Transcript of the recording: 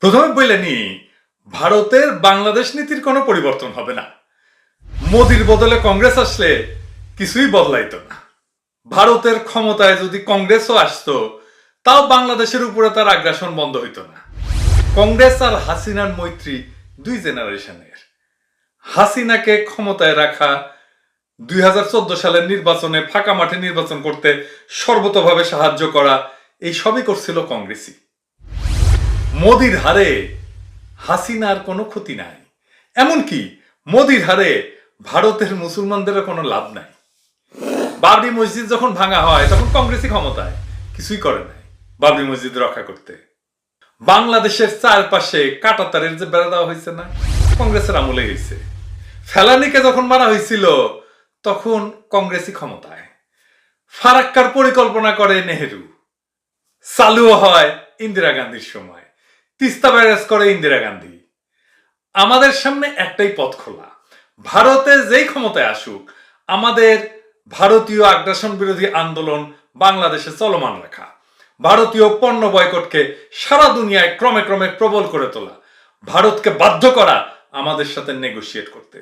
প্রথমে বললেনি ভারতের বাংলাদেশ নীতির কোনো পরিবর্তন হবে না। মোদির বদলে কংগ্রেস আসলে কিছুই বদলাইতো না। ভারতের ক্ষমতায় যদি কংগ্রেসও আসতো তাও বাংলাদেশের উপরে তার আগ্রাসন বন্ধ হইতো না। কংগ্রেস আর হাসিনার মৈত্রী দুই জেনারেশনের। হাসিনাকে ক্ষমতায় রাখা, 2014 সালের নির্বাচনে ফাঁকা মাঠে নির্বাচন করতে সর্বতভাবে সাহায্য করা, এই সবই করছিল কংগ্রেসই। মোদির হারে হাসিনার কোনো ক্ষতি নাই, এমনকি মোদির হারে ভারতের মুসলমানদের কোনো লাভ নাই। বাবরি মসজিদ যখন ভাঙা হয় তখন কংগ্রেসই ক্ষমতায়, কিছুই করে নাই বাবরি মসজিদ রক্ষা করতে। বাংলাদেশের চারপাশে কাঁটাতারের যে বেড়া দেওয়া হয়েছে না, কংগ্রেসের আমলে হয়েছে। ফেলানিকে যখন মারা হয়েছিল তখন কংগ্রেসই ক্ষমতায়। ফারাক্কার পরিকল্পনা করে নেহেরু, চালুও হয় ইন্দিরা গান্ধীর সময়, তিস্তা ব্যারেজ করে ইন্দিরা গান্ধী। আমাদের সামনে একটাই পথ খোলা, ভারতে যেই ক্ষমতায় আসুক আমাদের ভারতীয় আগ্রাসন বিরোধী আন্দোলন বাংলাদেশে চলমান রাখা, ভারতীয় পণ্য বয়কটকে সারা দুনিয়ায় ক্রমে ক্রমে প্রবল করে তোলা, ভারতকে বাধ্য করা আমাদের সাথে নেগোশিয়েট করতে।